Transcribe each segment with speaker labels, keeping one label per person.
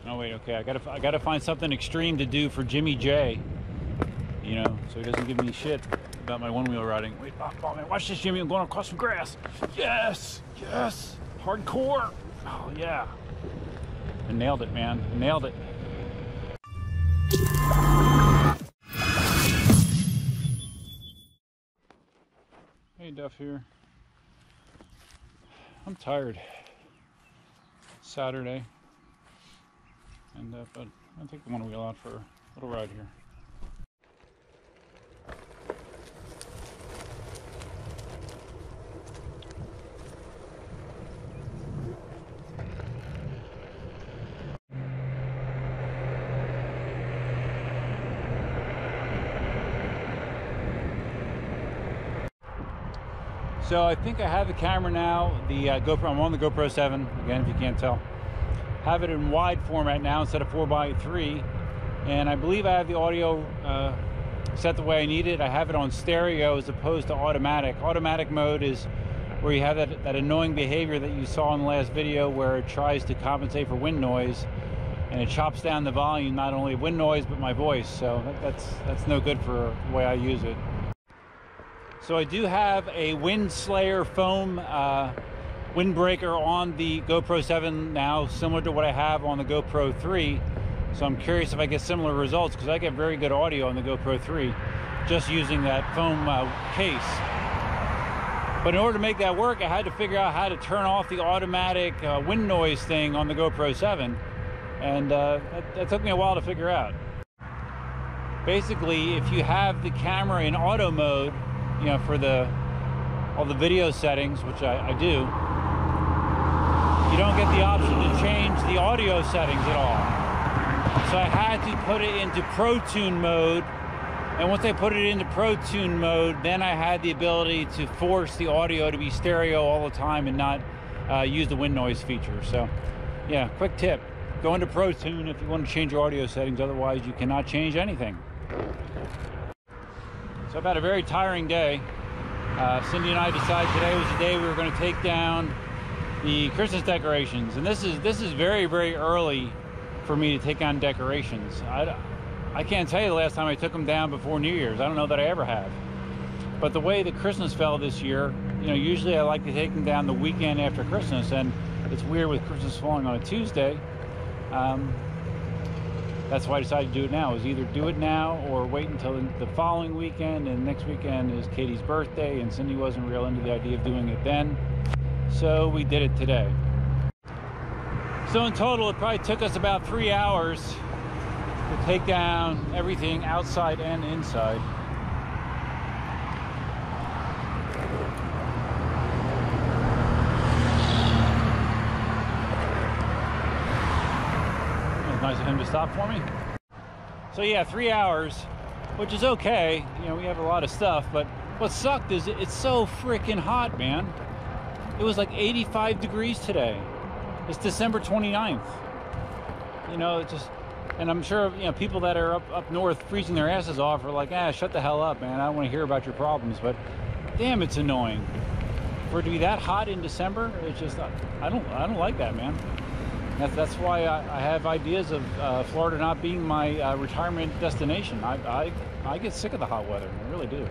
Speaker 1: Oh wait, okay. I gotta find something extreme to do for Jimmy J. You know, so he doesn't give me shit about my one-wheel riding. Wait, oh man, watch this, Jimmy. I'm going across some grass. Yes, yes, hardcore. Oh yeah, I nailed it, man. I nailed it. Hey, Duff here. I'm tired. It's Saturday, and but I'll take the one wheel out for a little ride here. So I think I have the camera now, the GoPro. I'm on the GoPro 7, again, if you can't tell. Have it in wide format now instead of 4x3. And I believe I have the audio set the way I need it. I have it on stereo as opposed to automatic. Automatic mode is where you have that annoying behavior that you saw in the last video where it tries to compensate for wind noise. And it chops down the volume, not only of wind noise, but my voice. So that's no good for the way I use it. So I do have a Wind Slayer foam windbreaker on the GoPro 7 now, similar to what I have on the GoPro 3. So I'm curious if I get similar results, because I get very good audio on the GoPro 3 just using that foam case. But in order to make that work, I had to figure out how to turn off the automatic wind noise thing on the GoPro 7. And that took me a while to figure out. Basically, if you have the camera in auto mode, you know, for all the video settings, which I do, you don't get the option to change the audio settings at all. So I had to put it into Pro Tune mode, and once I put it into Pro Tune mode, then I had the ability to force the audio to be stereo all the time and not use the wind noise feature. So yeah, quick tip, go into Pro Tune if you want to change your audio settings, otherwise you cannot change anything. So I've had a very tiring day. Cindy and I decided today was the day we were going to take down the Christmas decorations, and this is very, very early for me to take on decorations. I can't tell you the last time I took them down before New Year's. I don't know that I ever have. But the way that Christmas fell this year, you know, usually I like to take them down the weekend after Christmas, and it's weird with Christmas falling on a Tuesday. That's why I decided to do it now, is either do it now or wait until the following weekend, and next weekend is Katie's birthday, and Cindy wasn't real into the idea of doing it then, so we did it today. So in total, it probably took us about 3 hours to take down everything outside and inside. Nice of him to stop for me. So yeah, 3 hours, which is okay. You know, we have a lot of stuff, but what sucked is it's so freaking hot, man. It was like 85 degrees today. It's December 29th. You know, it just, and I'm sure, you know, people that are up north freezing their asses off are like, shut the hell up, man. I don't want to hear about your problems, but damn, it's annoying. For it to be that hot in December, it's just, I don't like that, man. That's why I have ideas of Florida not being my retirement destination. I get sick of the hot weather, I really do.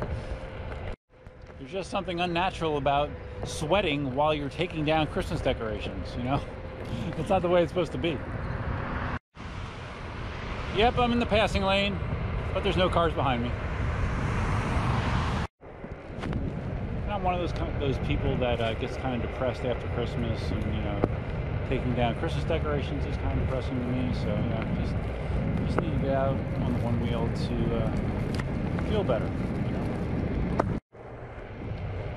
Speaker 1: There's just something unnatural about sweating while you're taking down Christmas decorations, you know? It's not the way it's supposed to be. Yep, I'm in the passing lane, but there's no cars behind me. And I'm one of those people that gets kind of depressed after Christmas, and you know, taking down Christmas decorations is kind of depressing to me. So yeah, just need to get out on the one wheel to feel better. You know?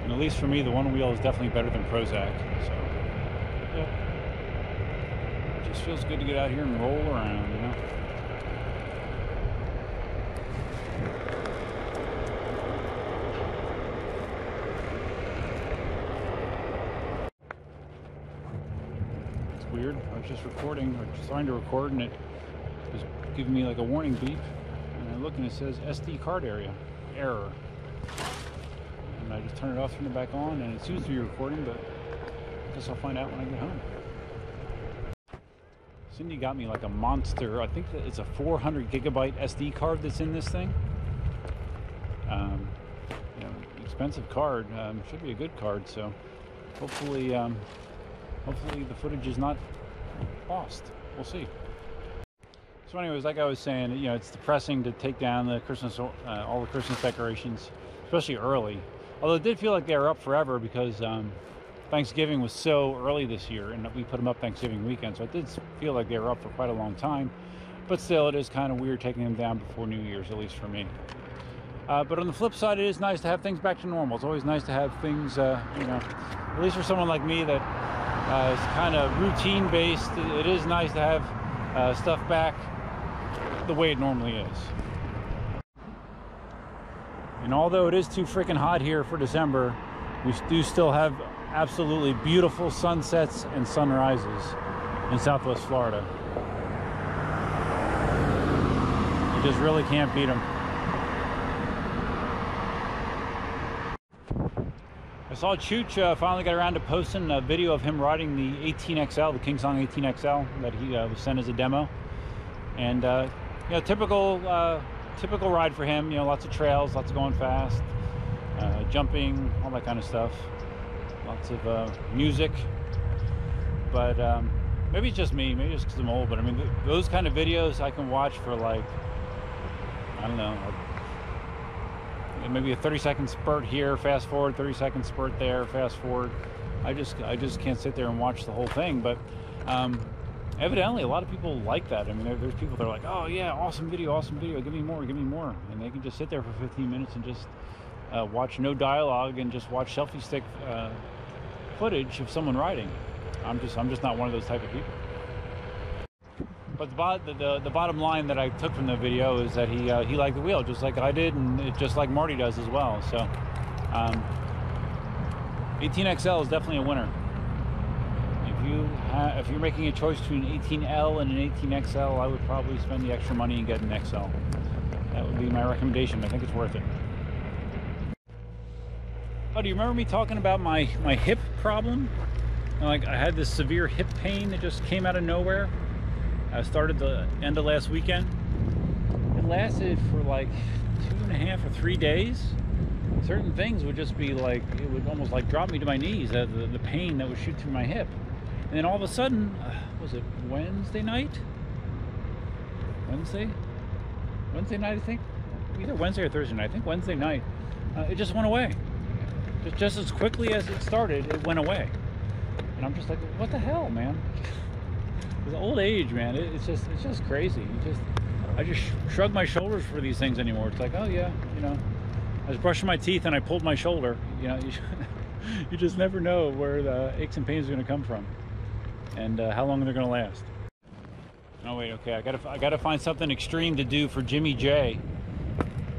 Speaker 1: And at least for me, the one wheel is definitely better than Prozac. So yeah, it just feels good to get out here and roll around, you know. Weird. I was just recording, or just trying to record, and it was giving me like a warning beep. And I look and it says SD card area error. And I just turn it off, turn it back on, and it seems to be recording, but I guess I'll find out when I get home. Cindy got me like a monster. I think that it's a 400 gigabyte SD card that's in this thing. You know, expensive card. Should be a good card. So hopefully, hopefully the footage is not lost. We'll see. So anyways, like I was saying, you know, it's depressing to take down the Christmas, all the Christmas decorations, especially early. Although it did feel like they were up forever because Thanksgiving was so early this year, and we put them up Thanksgiving weekend, so it did feel like they were up for quite a long time. But still, it is kind of weird taking them down before New Year's, at least for me. But on the flip side, it is nice to have things back to normal. It's always nice to have things, you know, at least for someone like me that is kind of routine-based, it is nice to have stuff back the way it normally is. And although it is too freaking hot here for December, we do still have absolutely beautiful sunsets and sunrises in Southwest Florida. You just really can't beat them. I saw Chooch finally got around to posting a video of him riding the 18XL, the KingSong 18XL that he was sent as a demo. And you know, typical ride for him. You know, lots of trails, lots of going fast, jumping, all that kind of stuff. Lots of music. But maybe it's just me, maybe it's because I'm old, but I mean, those kind of videos I can watch for like, I don't know, like maybe a 30-second spurt here, fast forward, 30-second spurt there, fast forward. I just can't sit there and watch the whole thing. But evidently a lot of people like that. I mean, there's people that are like, oh yeah, awesome video, give me more, and they can just sit there for 15 minutes and just watch no dialogue and just watch selfie stick footage of someone riding. I'm just not one of those type of people. But the bottom line that I took from the video is that he liked the wheel just like I did, and just like Marty does as well. So 18XL is definitely a winner. If you're making a choice between an 18L and an 18XL, I would probably spend the extra money and get an XL. That would be my recommendation. I think it's worth it. Oh, do you remember me talking about my hip problem? Like, I had this severe hip pain that just came out of nowhere. I started the end of last weekend. It lasted for like 2.5 or 3 days. Certain things would just be like, it would almost like drop me to my knees, the pain that would shoot through my hip. And then all of a sudden, was it Wednesday night? Wednesday night, I think. Either Wednesday or Thursday night. I think Wednesday night. It just went away. Just as quickly as it started, it went away. And I'm just like, what the hell, man? With old age, man, it's just crazy. I just shrug my shoulders for these things anymore. It's like, oh yeah, you know, I was brushing my teeth and I pulled my shoulder. You know, you just never know where the aches and pains are going to come from, and how long they're going to last. Oh wait, okay, I gotta find something extreme to do for Jimmy J.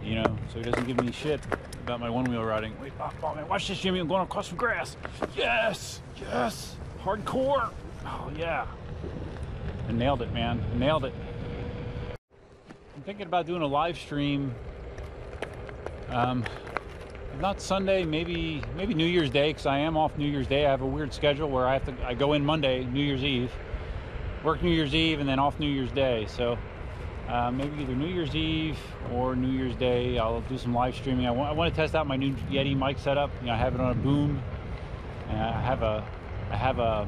Speaker 1: You know, so he doesn't give me shit about my one-wheel riding. Wait, oh man, watch this, Jimmy. I'm going across some grass. Yes, hardcore. Oh yeah. I nailed it, man. I nailed it. I'm thinking about doing a live stream. Not Sunday, maybe New Year's Day, because I am off New Year's Day. I have a weird schedule where I go in Monday, New Year's Eve, work New Year's Eve, and then off New Year's Day. So maybe either New Year's Eve or New Year's Day, I'll do some live streaming. I want to test out my new Yeti mic setup. You know, I have it on a boom, and I have a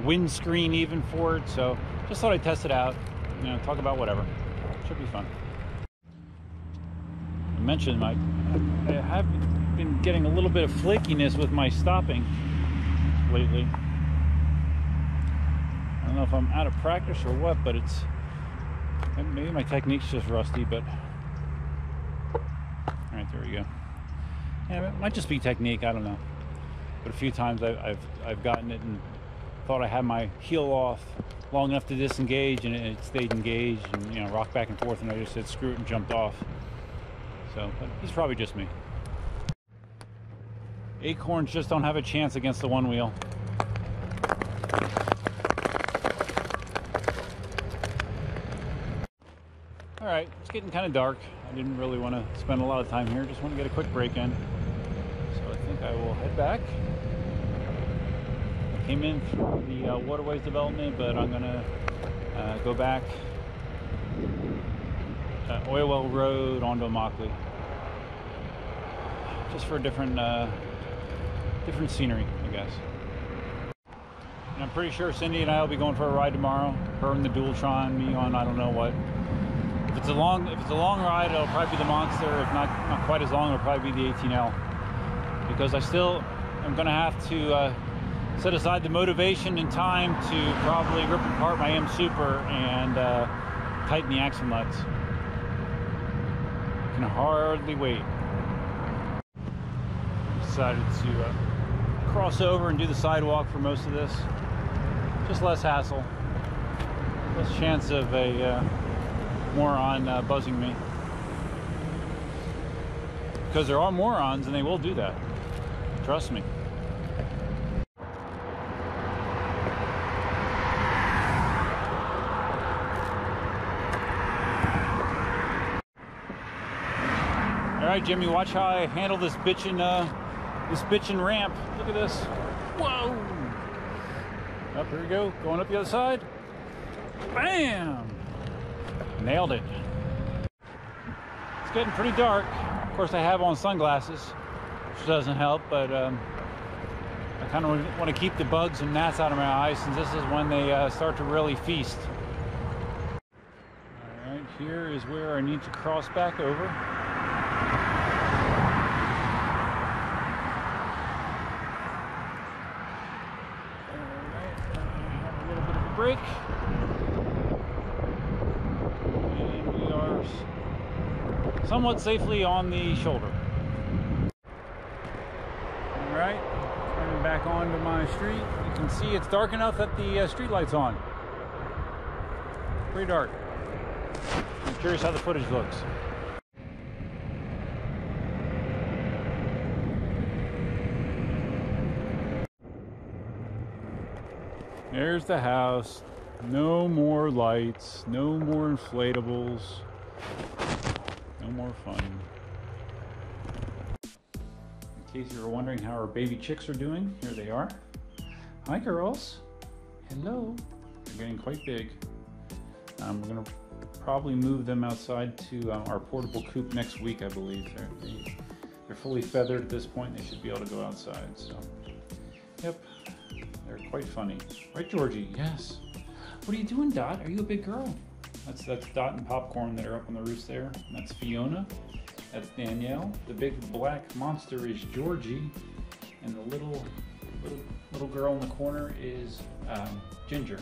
Speaker 1: windscreen even for it. So just thought I'd test it out. You know, talk about whatever. Should be fun. I mentioned I have been getting a little bit of flakiness with my stopping lately. I don't know if I'm out of practice or what, but it's maybe my technique's just rusty. But all right, there we go. Yeah, it might just be technique. I don't know. But a few times I've gotten it and thought I had my heel off long enough to disengage, and it stayed engaged, and you know, rocked back and forth, and I just said screw it and jumped off. So it's probably just me. Acorns just don't have a chance against the one wheel. All right, it's getting kind of dark. I didn't really want to spend a lot of time here. Just want to get a quick break in. So I think I will head back. I came in through the waterways development, but I'm gonna go back Oil Well Road onto Immokalee, just for a different scenery, I guess. And I'm pretty sure Cindy and I will be going for a ride tomorrow. Her in the Dualtron, me on I don't know what. If it's a long ride, it'll probably be the Monster. If not quite as long, it'll probably be the 18L. Because I still am going to have to set aside the motivation and time to probably rip apart my M Super and tighten the axle nuts. I can hardly wait. Decided to cross over and do the sidewalk for most of this. Just less hassle, less chance of a moron buzzing me. Because there are morons and they will do that. Trust me. All right, Jimmy, watch how I handle this bitchin' ramp. Look at this. Whoa! Up, here we go. Going up the other side. Bam! Nailed it. It's getting pretty dark. Of course, I have on sunglasses, which doesn't help, but I kind of want to keep the bugs and gnats out of my eyes, since this is when they start to really feast. All right, here is where I need to cross back over. Break, and we are somewhat safely on the shoulder. All right, turning back onto my street. You can see it's dark enough that the street light's on. Pretty dark. I'm curious how the footage looks. There's the house. No more lights, no more inflatables, no more fun. In case you were wondering how our baby chicks are doing, here they are. Hi girls. Hello. They're getting quite big. We're gonna probably move them outside to our portable coop next week, I believe. They're fully feathered at this point. They should be able to go outside, so. Yep. They're quite funny. Right, Georgie? Yes. What are you doing, Dot? Are you a big girl? That's Dot and Popcorn that are up on the roost there. And that's Fiona. That's Danielle. The big black monster is Georgie. And the little girl in the corner is Ginger,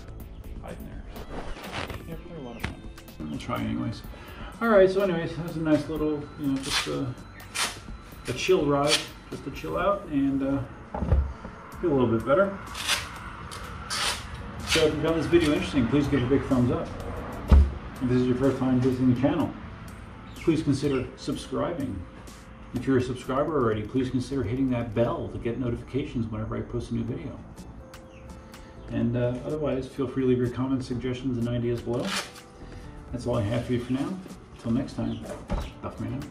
Speaker 1: hiding there. Yep, they're a lot of fun. We'll try anyways. All right, so anyways, that's a nice little, just a chill ride. Just to chill out and feel a little bit better. So if you found this video interesting, please give it a big thumbs up. If this is your first time visiting the channel, please consider subscribing. If you're a subscriber already, please consider hitting that bell to get notifications whenever I post a new video. And otherwise, feel free to leave your comments, suggestions, and ideas below. That's all I have for you for now. Until next time, Buff Man out.